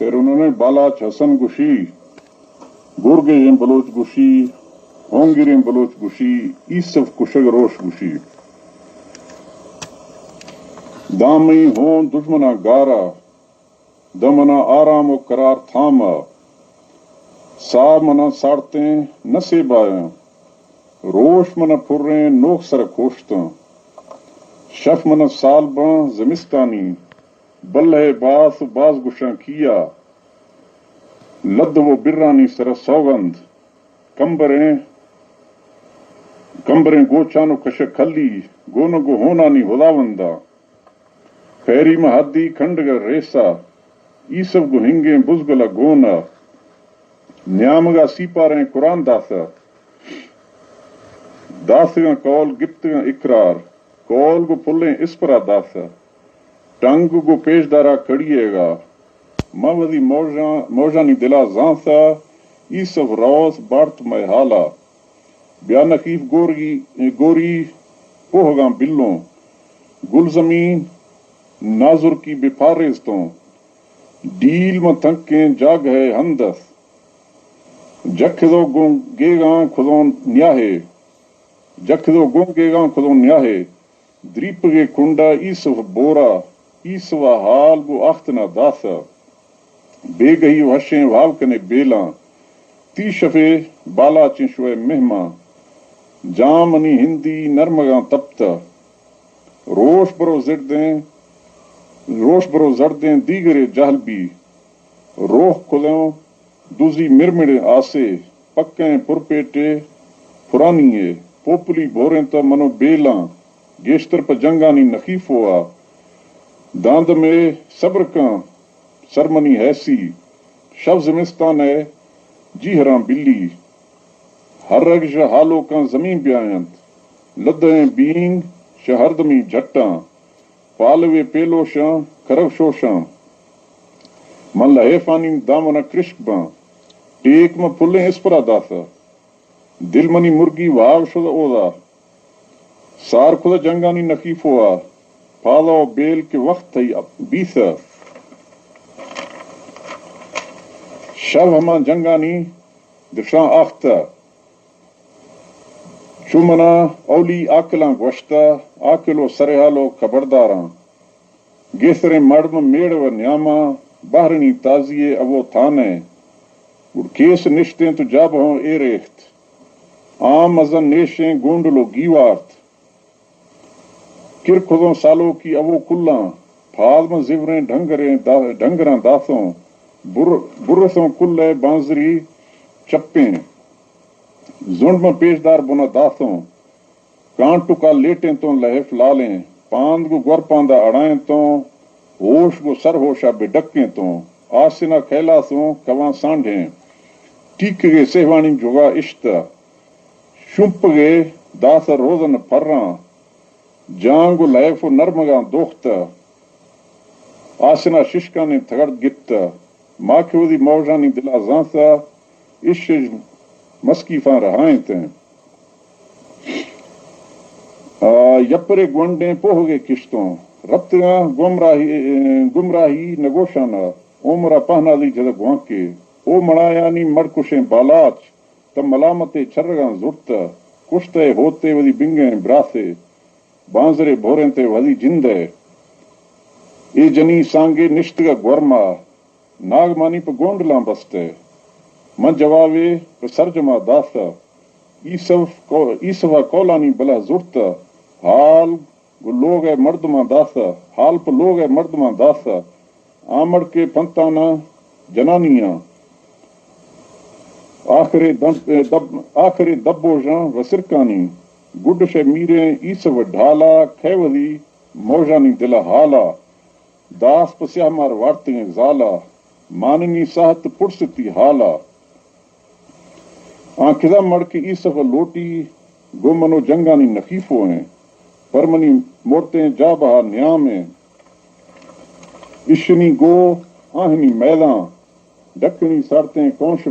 پھر انہوں نے بالاچ حسن گشی، گورگے بلوچ گشی، ہونگریں بلوچ گشی، ایسف کشگ روش گشی، دامئی ہون دشمنا گارا، دمنا آرام و قرار تھاما، سا منا ساڑتیں نصیب آیا، روش منا پھریں نوک سر کوشتاں، شف منا سال باں زمستانی، بلہ باس باز گشاں کیا، لد و برانی سر سوگند، کمبریں گوچانو کش کھلی، گونو گو ہونانی ہلاوندا، پھیری مہدی کھنڈگر ریسا، ایسب گو ہنگیں بزگلا گونا، نیامگا سیپاریں قرآن داسا، داسگاں کول گپتگاں اقرار، کول گو پلیں اسپرا داسا، ٹنگ گو پیش دارا کڑیے گا، موزی موجانی دلا زانسا، ایسب روس بارت محالا، بیا نقیف گوری پوہگاں بلوں، گل زمین نازر کی بپارزتوں، ڈیل میں تھنکیں جاگ ہے ہندس، جکھدو گونگے گاں کھدون نیاہے، دریپگے کنڈا ایسف بورا، ایسوا حال گو آختنا داسا، بے گہی وشیں واوکنے بیلاں، تی شفے بالا چنشوے مہماں، جامنی ہندی نرمگاں تپتا، روش برو زردیں دیگرے جہل بھی، روح کھدوں دوزی مرمڑ آسے، پکیں پرپیٹے پرانیے، پوپلی بھوریں تا منو بیلاں، گیشتر پا جنگانی نخیف ہوا، داند میں صبر کاں سرمنی حیثی، شب زمستان ہے جی ہراں بلی، ہر رگش حالو کاں زمین بیاینت، لدہیں بینگ شہردمی جھٹاں، پالوے پیلوشاں کرگشوشاں، من لہے فانی دامنا کرشک باں، ٹیک میں پھلیں اسپرا داسا، دل منی مرگی واو شد اودا، سار خدا جنگانی نخیف ہوا، پالا و بیل کے وقت تھی بیسا، شب ہما جنگانی درشاں آختا، چمنا اولی آکلاں گوشتا، آکل و سرحالو خبرداراں، گیسریں مڑم میڑ و نیاما، بہرنی تازیے ابو تھانے، کیس نشتیں تو جاب ہوں اے ریخت، عام ازن نیشیں گونڈلو گیوارت، کر خدوں سالوں کی ابو کلاں، پھادم زیوریں ڈھنگراں داسوں، برسوں کلے بانزری چپیں، زنڈ میں پیشدار بنا داسوں، کانٹو کا لیٹیں تو لہف لالیں، پاند گو گر پاندہ اڑائیں تو، ہوش گو سر ہوشا بے ڈکیں تو، آسنا کھیلا سوں کواں سانڈیں، ٹیک گے سہوانی جگا اشتا، شمپ گے داسا روزن پھراں، جانگو لہف و نرمگاں دوختا، آسنا ششکانی تھگڑ گپتا، ماکھوزی موجانی دلا زانسا، عشق مسکیفاں رہائیں تیں، یپرے گونڈیں پوہگے کشتوں، ربتگاں گمراہی نگوشانا، عمرہ پہنا دی جدہ گوانکے، او مڑایانی مڑکشیں بالاچ، تب ملامتے چھرگاں زرتا، کشتے ہوتے ودی بنگیں براسے، بانزرے بھوریں تے ودی جندے، اے جنی سانگے نشتگا گورما، ناگمانی پہ گونڈلاں بستے، من جوابے پہ سرجمہ داسا، ایسوا کولانی بلا زرتا، حال پہ لوگ ہے مردماں داسا، آمڑ کے پنتانا جنانیاں، آخری دبوجاں وسرکانی، گڈ شے میریں ایسو ڈھالا، کھیوزی موجانی دلا حالا، داس پسیہ مار وارتیں زالا، ماننی ساہت پرستی حالا، آنکھدا مڑ کے ایسو لوٹی، گو منو جنگانی نخیفو ہیں، پرمنی مورتیں جا بہا نیامیں، اشنی گو آہنی میداں، ڈکنی سارتیں کونش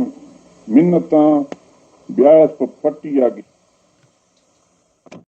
منتاں، بیاس پٹی آگی